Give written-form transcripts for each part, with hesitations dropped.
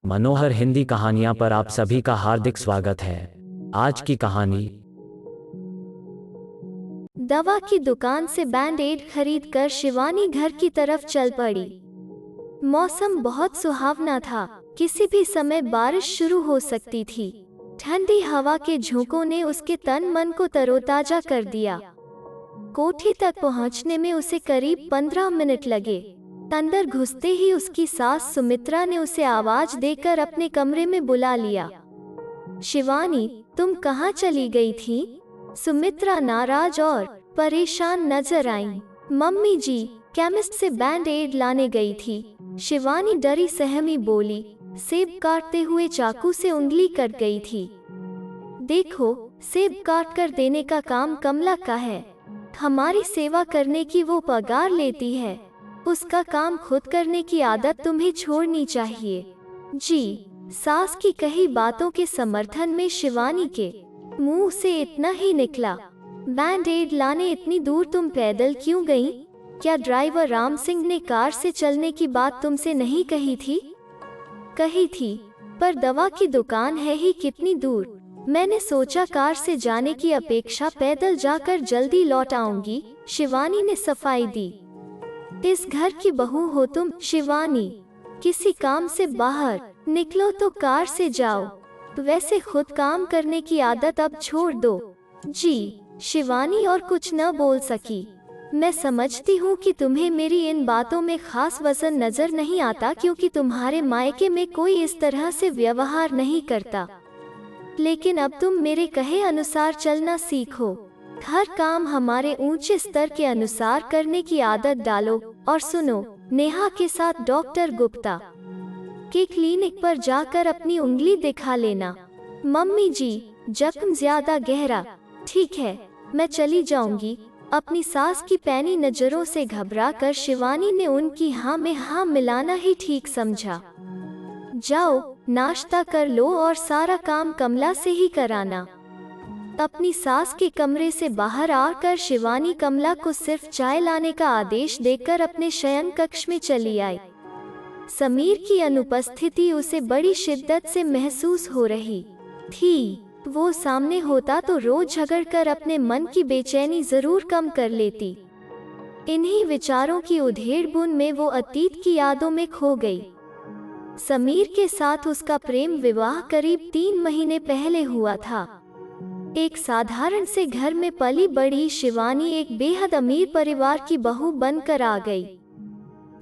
मनोहर हिंदी कहानियां पर आप सभी का हार्दिक स्वागत है। आज की कहानी, दवा की दुकान से बैंड एड खरीद कर शिवानी घर की तरफ चल पड़ी। मौसम बहुत सुहावना था, किसी भी समय बारिश शुरू हो सकती थी। ठंडी हवा के झोंकों ने उसके तन मन को तरोताजा कर दिया। कोठी तक पहुंचने में उसे करीब 15 मिनट लगे। अंदर घुसते ही उसकी सास सुमित्रा ने उसे आवाज देकर अपने कमरे में बुला लिया। शिवानी, तुम कहाँ चली गई थी? सुमित्रा नाराज और परेशान नजर आईं। मम्मी जी, केमिस्ट से बैंड एड लाने गई थी, शिवानी डरी सहमी बोली। सेब काटते हुए चाकू से उंगली कट गई थी। देखो, सेब काट कर देने का काम कमला का है। हमारी सेवा करने की वो पगार लेती है। उसका काम खुद करने की आदत तुम्हें छोड़नी चाहिए। जी। सास की कही बातों के समर्थन में शिवानी के मुंह से इतना ही निकला। बैंड एड लाने इतनी दूर तुम पैदल क्यों गई? क्या ड्राइवर राम सिंह ने कार से चलने की बात तुमसे नहीं कही थी? कही थी, पर दवा की दुकान है ही कितनी दूर। मैंने सोचा कार से जाने की अपेक्षा पैदल जाकर जल्दी लौट आऊंगी, शिवानी ने सफाई दी। इस घर की बहू हो तुम, शिवानी। किसी काम से बाहर निकलो तो कार से जाओ। वैसे खुद काम करने की आदत अब छोड़ दो। जी। शिवानी और कुछ न बोल सकी। मैं समझती हूँ कि तुम्हें मेरी इन बातों में खास वजन नजर नहीं आता, क्योंकि तुम्हारे मायके में कोई इस तरह से व्यवहार नहीं करता। लेकिन अब तुम मेरे कहे अनुसार चलना सीखो। हर काम हमारे ऊंचे स्तर के अनुसार करने की आदत डालो। और सुनो, नेहा के साथ डॉक्टर गुप्ता के क्लिनिक पर जाकर अपनी उंगली दिखा लेना। मम्मी जी, जख्म ज्यादा गहरा। ठीक है, मैं चली जाऊंगी। अपनी सास की पैनी नजरों से घबराकर शिवानी ने उनकी हाँ में हाँ मिलाना ही ठीक समझा। जाओ, नाश्ता कर लो और सारा काम कमला से ही कराना। अपनी सास के कमरे से बाहर आकर शिवानी कमला को सिर्फ चाय लाने का आदेश देकर अपने शयन कक्ष में चली आई। समीर की अनुपस्थिति उसे बड़ी शिद्दत से महसूस हो रही थी। वो सामने होता तो रोज झगड़कर अपने मन की बेचैनी जरूर कम कर लेती। इन्हीं विचारों की उधेड़-बुन में वो अतीत की यादों में खो गई। समीर के साथ उसका प्रेम विवाह करीब 3 महीने पहले हुआ था। एक साधारण से घर में पली बड़ी शिवानी एक बेहद अमीर परिवार की बहू बनकर आ गई।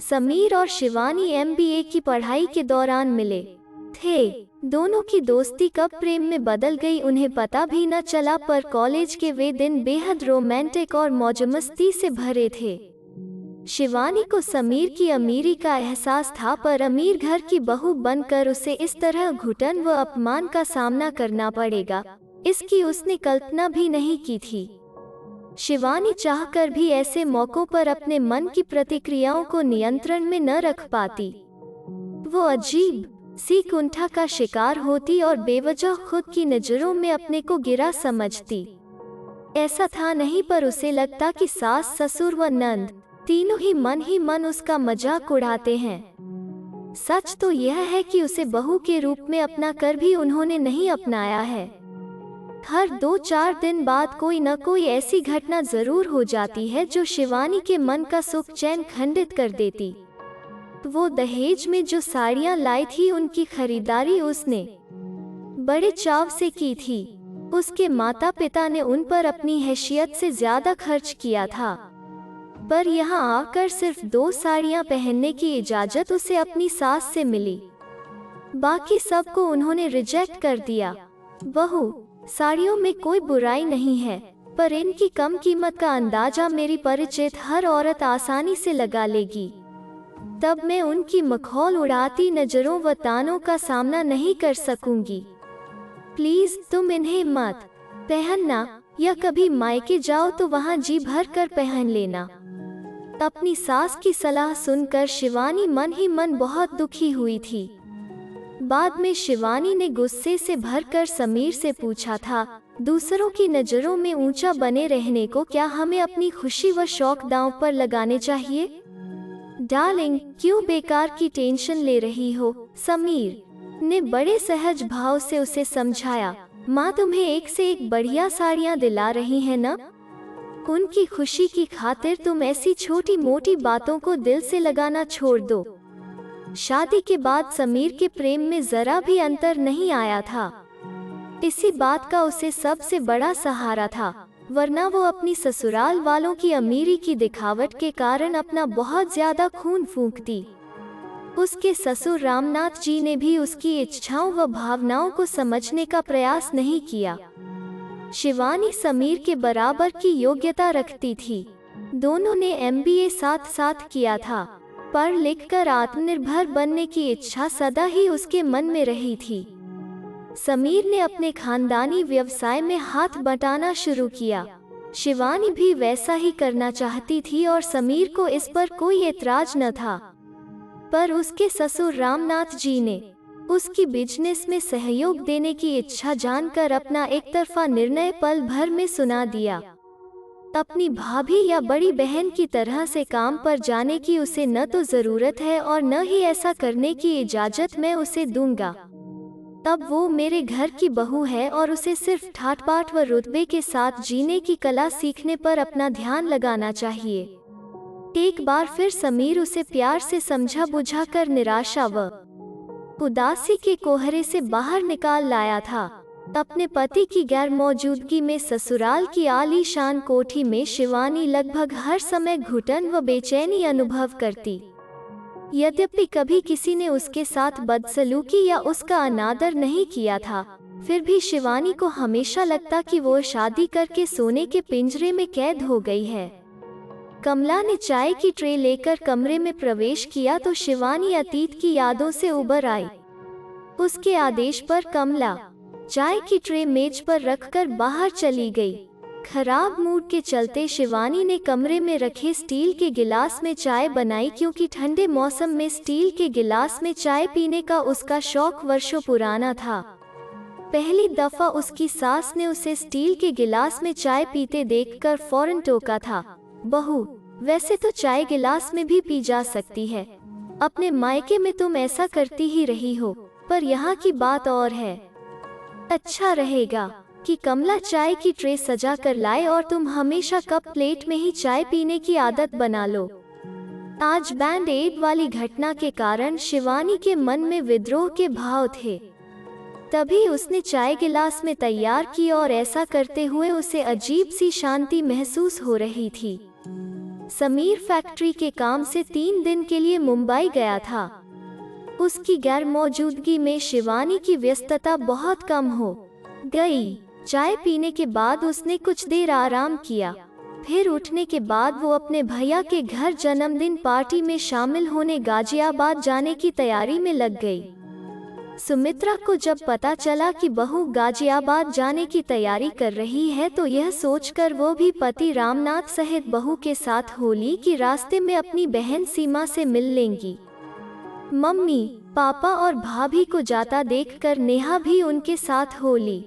समीर और शिवानी MBA की पढ़ाई के दौरान मिले थे। दोनों की दोस्ती कब प्रेम में बदल गई उन्हें पता भी न चला, पर कॉलेज के वे दिन बेहद रोमांटिक और मौजमस्ती से भरे थे। शिवानी को समीर की अमीरी का एहसास था, पर अमीर घर की बहू बनकर उसे इस तरह घुटन व अपमान का सामना करना पड़ेगा, इसकी उसने कल्पना भी नहीं की थी। शिवानी चाहकर भी ऐसे मौकों पर अपने मन की प्रतिक्रियाओं को नियंत्रण में न रख पाती। वो अजीब सी कुंठा का शिकार होती और बेवजह खुद की नजरों में अपने को गिरा समझती। ऐसा था नहीं, पर उसे लगता कि सास, ससुर व नंद तीनों ही मन उसका मजाक उड़ाते हैं। सच तो यह है कि उसे बहू के रूप में अपना कर भी उन्होंने नहीं अपनाया है। हर 2-4 दिन बाद कोई न कोई ऐसी घटना जरूर हो जाती है जो शिवानी के मन का सुख चैन खंडित कर देती। वो दहेज में जो साड़ियां लाई थी उनकी खरीदारी उसने बड़े चाव से की थी। उसके माता पिता ने उन पर अपनी हैसियत से ज्यादा खर्च किया था, पर यहाँ आकर सिर्फ 2 साड़ियां पहनने की इजाजत उसे अपनी सास से मिली। बाकी सबको उन्होंने रिजेक्ट कर दिया। बहू, साड़ियों में कोई बुराई नहीं है, पर इनकी कम कीमत का अंदाजा मेरी परिचित हर औरत आसानी से लगा लेगी। तब मैं उनकी मखौल उड़ाती नजरों व तानों का सामना नहीं कर सकूंगी। प्लीज तुम इन्हें मत पहनना, या कभी मायके जाओ तो वहाँ जी भर कर पहन लेना। अपनी सास की सलाह सुनकर शिवानी मन ही मन बहुत दुखी हुई थी। बाद में शिवानी ने गुस्से से भरकर समीर से पूछा था, दूसरों की नजरों में ऊंचा बने रहने को क्या हमें अपनी खुशी व शौक दांव पर लगाने चाहिए? डार्लिंग, क्यों बेकार की टेंशन ले रही हो? समीर ने बड़े सहज भाव से उसे समझाया, माँ तुम्हें एक से एक बढ़िया साड़ियाँ दिला रही हैं न? उनकी खुशी की खातिर तुम ऐसी छोटी मोटी बातों को दिल से लगाना छोड़ दो। शादी के बाद समीर के प्रेम में जरा भी अंतर नहीं आया था। इसी बात का उसे सबसे बड़ा सहारा था, वरना वो अपनी ससुराल वालों की अमीरी की दिखावट के कारण अपना बहुत ज्यादा खून फूंकती। उसके ससुर रामनाथ जी ने भी उसकी इच्छाओं व भावनाओं को समझने का प्रयास नहीं किया। शिवानी समीर के बराबर की योग्यता रखती थी। दोनों ने MBA साथ साथ किया था। पढ़ लिख कर आत्मनिर्भर बनने की इच्छा सदा ही उसके मन में रही थी। समीर ने अपने खानदानी व्यवसाय में हाथ बटाना शुरू किया। शिवानी भी वैसा ही करना चाहती थी और समीर को इस पर कोई एतराज न था। पर उसके ससुर रामनाथ जी ने उसकी बिजनेस में सहयोग देने की इच्छा जानकर अपना एक तरफा निर्णय पल भर में सुना दिया। अपनी भाभी या बड़ी बहन की तरह से काम पर जाने की उसे न तो जरूरत है और न ही ऐसा करने की इजाजत मैं उसे दूंगा। अब वो मेरे घर की बहू है और उसे सिर्फ ठाट बाट व रुतबे के साथ जीने की कला सीखने पर अपना ध्यान लगाना चाहिए। एक बार फिर समीर उसे प्यार से समझा बुझा कर निराशा व उदासी के कोहरे से बाहर निकाल लाया था। अपने पति की गैर मौजूदगी में ससुराल की आलीशान कोठी में शिवानी लगभग हर समय घुटन व बेचैनी अनुभव करती। यद्यपि कभी किसी ने उसके साथ बदसलूकी या उसका अनादर नहीं किया था, फिर भी शिवानी को हमेशा लगता कि वो शादी करके सोने के पिंजरे में कैद हो गई है। कमला ने चाय की ट्रे लेकर कमरे में प्रवेश किया तो शिवानी अतीत की यादों से उबर आई। उसके आदेश पर कमला चाय की ट्रे मेज पर रखकर बाहर चली गई। खराब मूड के चलते शिवानी ने कमरे में रखे स्टील के गिलास में चाय बनाई, क्योंकि ठंडे मौसम में स्टील के गिलास में चाय पीने का उसका शौक वर्षों पुराना था। पहली दफा उसकी सास ने उसे स्टील के गिलास में चाय पीते देखकर फौरन टोका था, बहू, वैसे तो चाय गिलास में भी पी जा सकती है। अपने मायके में तुम ऐसा करती ही रही हो, पर यहाँ की बात और है। अच्छा रहेगा कि कमला चाय की ट्रे सजा कर लाए और तुम हमेशा कप प्लेट में ही चाय पीने की आदत बना लो। आज बैंड एड वाली घटना के कारण शिवानी के मन में विद्रोह के भाव थे। तभी उसने चाय गिलास में तैयार की और ऐसा करते हुए उसे अजीब सी शांति महसूस हो रही थी। समीर फैक्ट्री के काम से 3 दिन के लिए मुंबई गया था। उसकी गैर मौजूदगी में शिवानी की व्यस्तता बहुत कम हो गई। चाय पीने के बाद उसने कुछ देर आराम किया। फिर उठने के बाद वो अपने भैया के घर जन्मदिन पार्टी में शामिल होने गाजियाबाद जाने की तैयारी में लग गई। सुमित्रा को जब पता चला कि बहू गाजियाबाद जाने की तैयारी कर रही है तो यह सोचकर वो भी पति रामनाथ सहित बहू के साथ होली की रास्ते में अपनी बहन सीमा से मिल लेंगी। मम्मी, पापा और भाभी को जाता देखकर नेहा भी उनके साथ होली।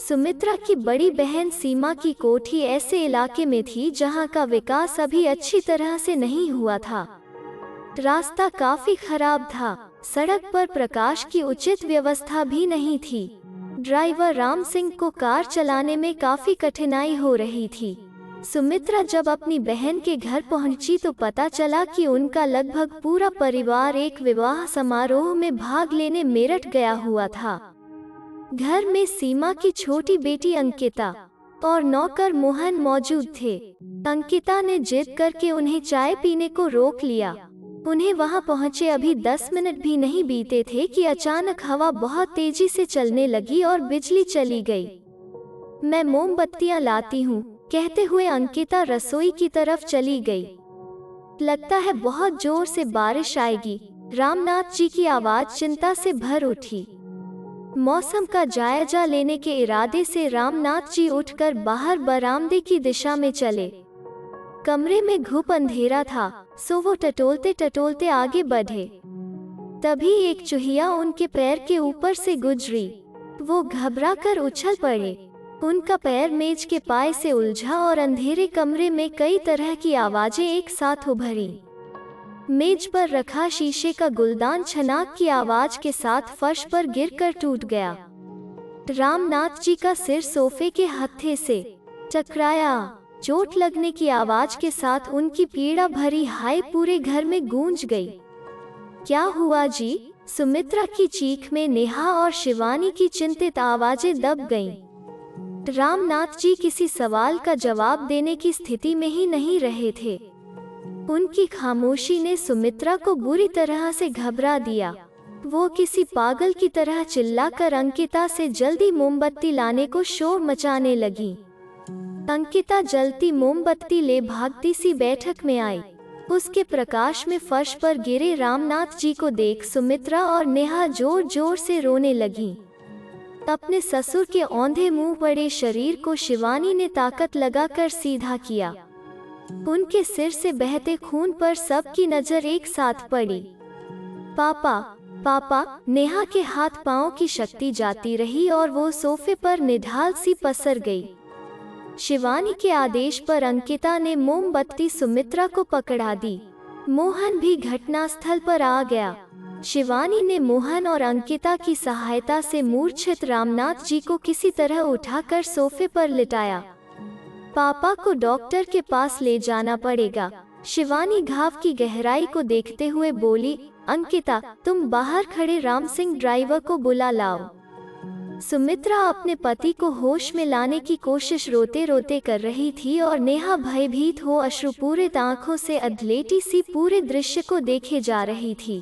सुमित्रा की बड़ी बहन सीमा की कोठी ऐसे इलाके में थी जहां का विकास अभी अच्छी तरह से नहीं हुआ था। रास्ता काफी खराब था। सड़क पर प्रकाश की उचित व्यवस्था भी नहीं थी। ड्राइवर राम सिंह को कार चलाने में काफी कठिनाई हो रही थी। सुमित्रा जब अपनी बहन के घर पहुंची तो पता चला कि उनका लगभग पूरा परिवार एक विवाह समारोह में भाग लेने मेरठ गया हुआ था। घर में सीमा की छोटी बेटी अंकिता और नौकर मोहन मौजूद थे। अंकिता ने जिद करके उन्हें चाय पीने को रोक लिया। उन्हें वहां पहुंचे अभी 10 मिनट भी नहीं बीते थे कि अचानक हवा बहुत तेजी से चलने लगी और बिजली चली गई। मैं मोमबत्तियां लाती हूँ, कहते हुए अंकिता रसोई की तरफ चली गई। लगता है बहुत जोर से बारिश आएगी, रामनाथ जी की आवाज चिंता से भर उठी। मौसम का जायजा लेने के इरादे से रामनाथ जी उठकर बाहर बरामदे की दिशा में चले। कमरे में घुप अंधेरा था, सो वो टटोलते टटोलते आगे बढ़े। तभी एक चूहिया उनके पैर के ऊपर से गुजरी। वो घबरा कर उछल पड़े। उनका पैर मेज के पाए से उलझा और अंधेरे कमरे में कई तरह की आवाजें एक साथ उभरी। मेज पर रखा शीशे का गुलदान छनाक की आवाज के साथ फर्श पर गिरकर टूट गया। रामनाथ जी का सिर सोफे के हत्थे से टकराया। चोट लगने की आवाज के साथ उनकी पीड़ा भरी हाय पूरे घर में गूंज गई। क्या हुआ जी? सुमित्रा की चीख में नेहा और शिवानी की चिंतित आवाजें दब गईं। रामनाथ जी किसी सवाल का जवाब देने की स्थिति में ही नहीं रहे थे। उनकी खामोशी ने सुमित्रा को बुरी तरह से घबरा दिया। वो किसी पागल की तरह चिल्लाकर अंकिता से जल्दी मोमबत्ती लाने को शोर मचाने लगी। अंकिता जलती मोमबत्ती ले भागती सी बैठक में आई। उसके प्रकाश में फर्श पर गिरे रामनाथ जी को देख सुमित्रा और नेहा जोर जोर से रोने लगीं। अपने ससुर के औंधे मुंह पड़े शरीर को शिवानी ने ताकत लगाकर सीधा किया। उनके सिर से बहते खून पर सबकी नजर एक साथ पड़ी। पापा, पापा, नेहा के हाथ पांव की शक्ति जाती रही और वो सोफे पर निढाल सी पसर गई। शिवानी के आदेश पर अंकिता ने मोमबत्ती सुमित्रा को पकड़ा दी। मोहन भी घटनास्थल पर आ गया। शिवानी ने मोहन और अंकिता की सहायता से मूर्छित रामनाथ जी को किसी तरह उठाकर सोफे पर लिटाया। पापा को डॉक्टर के पास ले जाना पड़ेगा, शिवानी घाव की गहराई को देखते हुए बोली। अंकिता, तुम बाहर खड़े राम सिंह ड्राइवर को बुला लाओ। सुमित्रा अपने पति को होश में लाने की कोशिश रोते रोते कर रही थी और नेहा भयभीत हो अश्रुपूरित आंखों से अधलेटी सी पूरे दृश्य को देखे जा रही थी।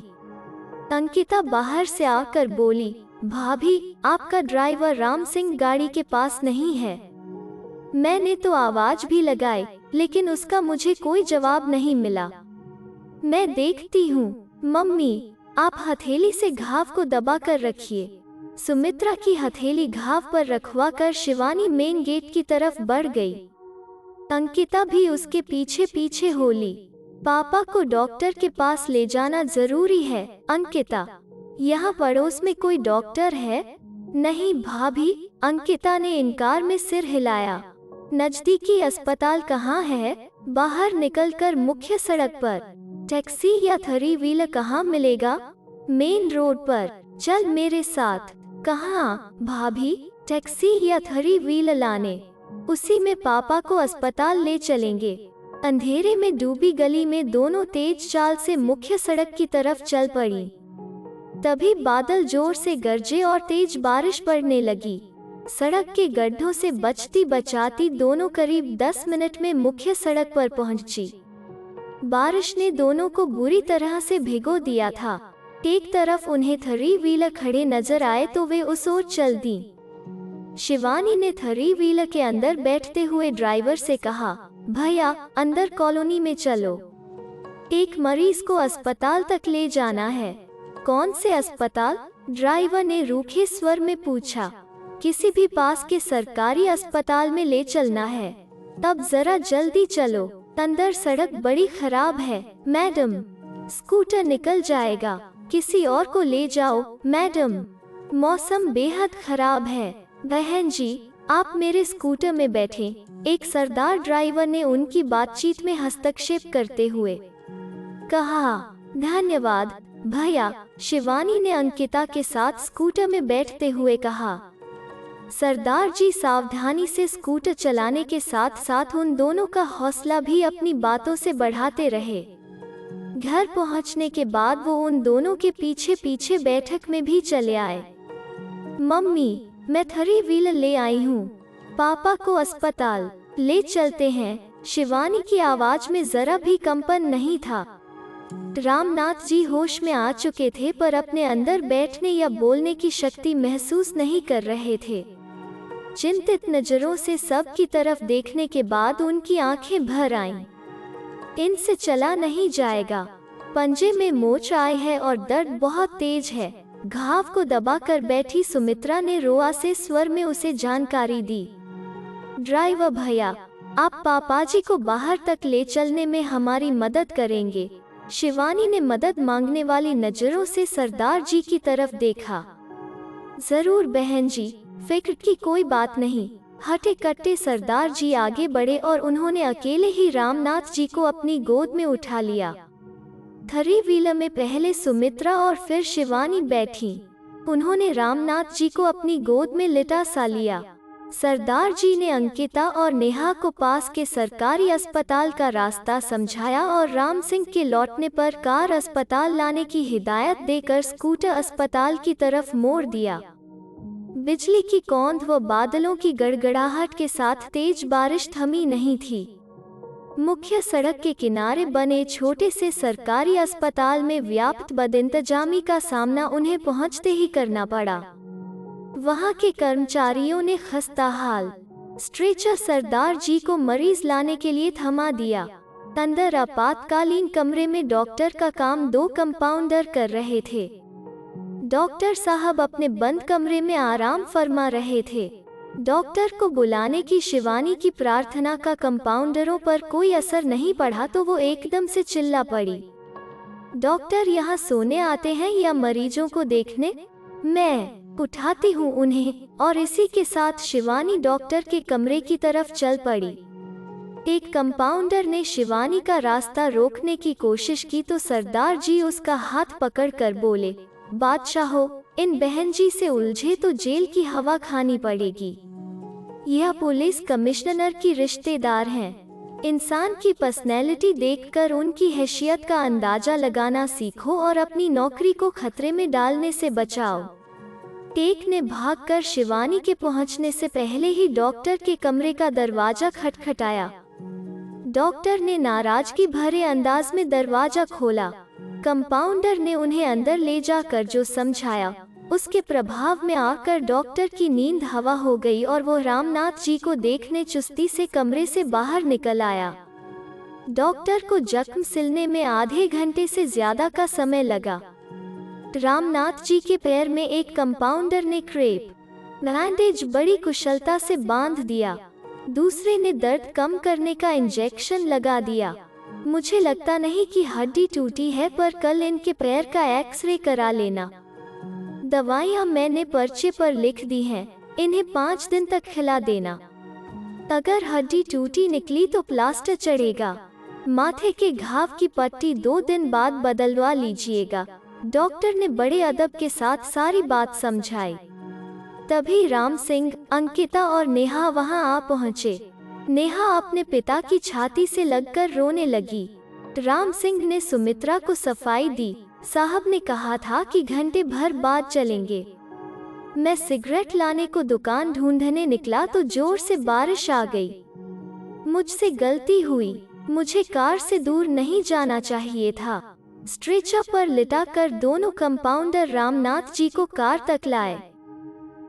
अंकिता बाहर से आकर बोली, भाभी, आपका ड्राइवर राम सिंह गाड़ी के पास नहीं है। मैंने तो आवाज भी लगाई, लेकिन उसका मुझे कोई जवाब नहीं मिला। मैं देखती हूँ। मम्मी, आप हथेली से घाव को दबा कर रखिए। सुमित्रा की हथेली घाव पर रखवा कर शिवानी मेन गेट की तरफ बढ़ गई। अंकिता भी उसके पीछे पीछे हो ली। पापा को डॉक्टर के पास ले जाना जरूरी है। अंकिता, यहाँ पड़ोस में कोई डॉक्टर है? नहीं भाभी, अंकिता ने इनकार में सिर हिलाया। नजदीकी अस्पताल कहाँ है? बाहर निकलकर मुख्य सड़क पर। टैक्सी या थ्री व्हीलर कहाँ मिलेगा? मेन रोड पर। चल मेरे साथ। कहाँ भाभी? टैक्सी या थ्री व्हीलर लाने। उसी में पापा को अस्पताल ले चलेंगे। अंधेरे में डूबी गली में दोनों तेज चाल से मुख्य सड़क की तरफ चल पड़ी। तभी बादल जोर से गरजे और तेज बारिश पड़ने लगी। सड़क के गड्ढों से बचती बचाती दोनों करीब 10 मिनट में मुख्य सड़क पर पहुंची। बारिश ने दोनों को बुरी तरह से भिगो दिया था। एक तरफ उन्हें थ्री व्हीलर खड़े नजर आए तो वे उस ओर चल दीं। शिवानी ने थ्री व्हीलर के अंदर बैठते हुए ड्राइवर से कहा, भैया, अंदर कॉलोनी में चलो। एक मरीज को अस्पताल तक ले जाना है। कौन से अस्पताल? ड्राइवर ने रूखे स्वर में पूछा। किसी भी पास के सरकारी अस्पताल में ले चलना है। तब जरा जल्दी चलो, अंदर सड़क बड़ी खराब है। मैडम, स्कूटर निकल जाएगा, किसी और को ले जाओ। मैडम, मौसम बेहद खराब है। बहन जी, आप मेरे स्कूटर में बैठें, एक सरदार ड्राइवर ने उनकी बातचीत में हस्तक्षेप करते हुए कहा। धन्यवाद भैया, शिवानी ने अंकिता के साथ स्कूटर में बैठते हुए कहा। सरदार जी सावधानी से स्कूटर चलाने के साथ साथ उन दोनों का हौसला भी अपनी बातों से बढ़ाते रहे। घर पहुंचने के बाद वो उन दोनों के पीछे पीछे बैठक में भी चले आए। मम्मी, मैं थ्री व्हीलर ले आई हूँ, पापा को अस्पताल ले चलते हैं। शिवानी की आवाज में जरा भी कंपन नहीं था। रामनाथ जी होश में आ चुके थे पर अपने अंदर बैठने या बोलने की शक्ति महसूस नहीं कर रहे थे। चिंतित नजरों से सब की तरफ देखने के बाद उनकी आंखें भर आईं। इनसे चला नहीं जाएगा। पंजे में मोच आए है और दर्द बहुत तेज है। घाव को दबाकर बैठी सुमित्रा ने रोआ से स्वर में उसे जानकारी दी। ड्राइवर भैया, आप पापाजी को बाहर तक ले चलने में हमारी मदद करेंगे। शिवानी ने मदद मांगने वाली नजरों से सरदार जी की तरफ देखा। जरूर बहन जी, फिक्र की कोई बात नहीं। हटे कट्टे सरदार जी आगे बढ़े और उन्होंने अकेले ही रामनाथ जी को अपनी गोद में उठा लिया। थ्री व्हीलर में पहले सुमित्रा और फिर शिवानी बैठी। उन्होंने रामनाथ जी को अपनी गोद में लिटा सा लिया। सरदार जी ने अंकिता और नेहा को पास के सरकारी अस्पताल का रास्ता समझाया और राम सिंह के लौटने पर कार अस्पताल लाने की हिदायत देकर स्कूटर अस्पताल की तरफ मोड़ दिया। बिजली की कौंध व बादलों की गड़गड़ाहट के साथ तेज बारिश थमी नहीं थी। मुख्य सड़क के किनारे बने छोटे से सरकारी अस्पताल में व्याप्त बदइंतजामी का सामना उन्हें पहुंचते ही करना पड़ा। वहां के कर्मचारियों ने खस्ताहाल स्ट्रेचर सरदार जी को मरीज लाने के लिए थमा दिया। अंदर आपातकालीन कमरे में डॉक्टर का काम 2 कंपाउंडर कर रहे थे। डॉक्टर साहब अपने बंद कमरे में आराम फरमा रहे थे। डॉक्टर को बुलाने की शिवानी की प्रार्थना का कंपाउंडरों पर कोई असर नहीं पड़ा तो वो एकदम से चिल्ला पड़ी, डॉक्टर यहाँ सोने आते हैं या मरीजों को देखने? मैं उठाती हूँ उन्हें। और इसी के साथ शिवानी डॉक्टर के कमरे की तरफ चल पड़ी। एक कंपाउंडर ने शिवानी का रास्ता रोकने की कोशिश की तो सरदार जी उसका हाथ पकड़कर बोले, बादशाहो, इन बहन जी से उलझे तो जेल की हवा खानी पड़ेगी। यह पुलिस कमिश्नर की रिश्तेदार हैं। इंसान की पर्सनैलिटी देखकर उनकी हैसियत का अंदाजा लगाना सीखो और अपनी नौकरी को खतरे में डालने से बचाओ। एक ने भागकर शिवानी के पहुंचने से पहले ही डॉक्टर के कमरे का दरवाजा खटखटाया। डॉक्टर ने नाराजगी भरे अंदाज में दरवाजा खोला। कंपाउंडर ने उन्हें अंदर ले जाकर जो समझाया उसके प्रभाव में आकर डॉक्टर की नींद हवा हो गई और वो रामनाथ जी को देखने चुस्ती से कमरे से बाहर निकल आया। डॉक्टर को जख्म सिलने में आधे घंटे से ज्यादा का समय लगा। रामनाथ जी के पैर में एक कंपाउंडर ने क्रेप बैंडेज बड़ी कुशलता से बांध दिया। दूसरे ने दर्द कम करने का इंजेक्शन लगा दिया। मुझे लगता नहीं कि हड्डी टूटी है, पर कल इनके पैर का एक्सरे करा लेना। दवाइयाँ मैंने पर्चे पर लिख दी हैं, इन्हें 5 दिन तक खिला देना। अगर हड्डी टूटी निकली तो प्लास्टर चढ़ेगा। माथे के घाव की पट्टी 2 दिन बाद बदलवा लीजिएगा। डॉक्टर ने बड़े अदब के साथ सारी बात समझाई। तभी राम सिंह, अंकिता और नेहा वहां आ पहुंचे। नेहा अपने पिता की छाती से लगकर रोने लगी। राम सिंह ने सुमित्रा को सफाई दी। साहब ने कहा था कि घंटे भर बाद चलेंगे। मैं सिगरेट लाने को दुकान ढूंढने निकला तो जोर से बारिश आ गई। मुझसे गलती हुई, मुझे कार से दूर नहीं जाना चाहिए था। स्ट्रेचर पर लिटाकर दोनों कंपाउंडर रामनाथ जी को कार तक लाए।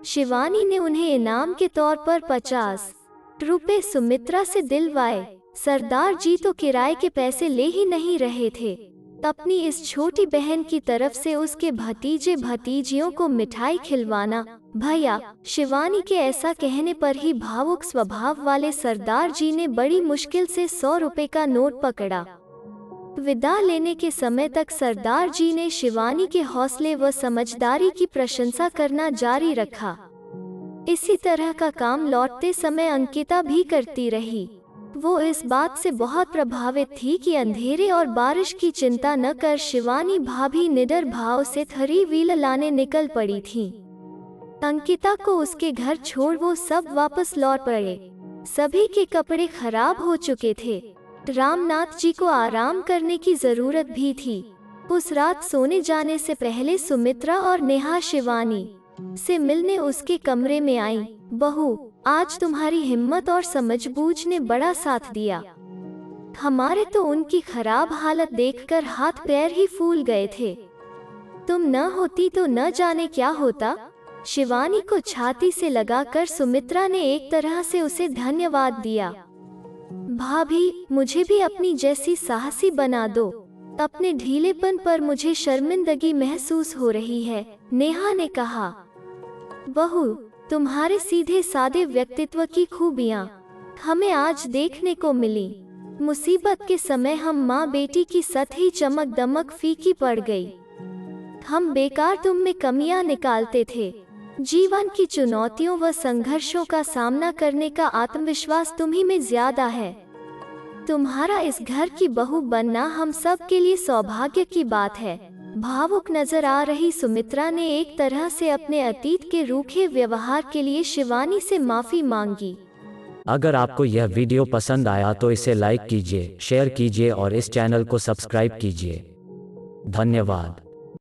शिवानी ने उन्हें इनाम के तौर पर 50 रुपए सुमित्रा से दिलवाए। सरदार जी तो किराए के पैसे ले ही नहीं रहे थे। अपनी इस छोटी बहन की तरफ से उसके भतीजे भतीजियों को मिठाई खिलवाना। भैया, शिवानी के ऐसा कहने पर ही भावुक स्वभाव वाले सरदार जी ने बड़ी मुश्किल से 100 रुपए का नोट पकड़ा। विदा लेने के समय तक सरदार जी ने शिवानी के हौसले व समझदारी की प्रशंसा करना जारी रखा। इसी तरह का काम लौटते समय अंकिता भी करती रही। वो इस बात से बहुत प्रभावित थी कि अंधेरे और बारिश की चिंता न कर शिवानी भाभी निडर भाव से थ्री व्हीलर लाने निकल पड़ी थी। अंकिता को उसके घर छोड़ वो सब वापस लौट पड़े। सभी के कपड़े खराब हो चुके थे। रामनाथ जी को आराम करने की जरूरत भी थी। उस रात सोने जाने से पहले सुमित्रा और नेहा शिवानी से मिलने उसके कमरे में आई। बहू, आज तुम्हारी हिम्मत और समझबूझ ने बड़ा साथ दिया। हमारे तो उनकी खराब हालत देखकर हाथ पैर ही फूल गए थे। तुम न होती तो न जाने क्या होता। शिवानी को छाती से लगाकर सुमित्रा ने एक तरह से उसे धन्यवाद दिया। भाभी, मुझे भी अपनी जैसी साहसी बना दो। अपने ढीलेपन पर मुझे शर्मिंदगी महसूस हो रही है, नेहा ने कहा। बहू, तुम्हारे सीधे सादे व्यक्तित्व की खूबियाँ हमें आज देखने को मिली। मुसीबत के समय हम माँ बेटी की सतही चमक दमक फीकी पड़ गई। हम बेकार तुम में कमियां निकालते थे। जीवन की चुनौतियों व संघर्षों का सामना करने का आत्मविश्वास तुम्ही में ज्यादा है। तुम्हारा इस घर की बहू बनना हम सब के लिए सौभाग्य की बात है। भावुक नजर आ रही सुमित्रा ने एक तरह से अपने अतीत के रूखे व्यवहार के लिए शिवानी से माफी मांगी। अगर आपको यह वीडियो पसंद आया तो इसे लाइक कीजिए, शेयर कीजिए और इस चैनल को सब्सक्राइब कीजिए। धन्यवाद।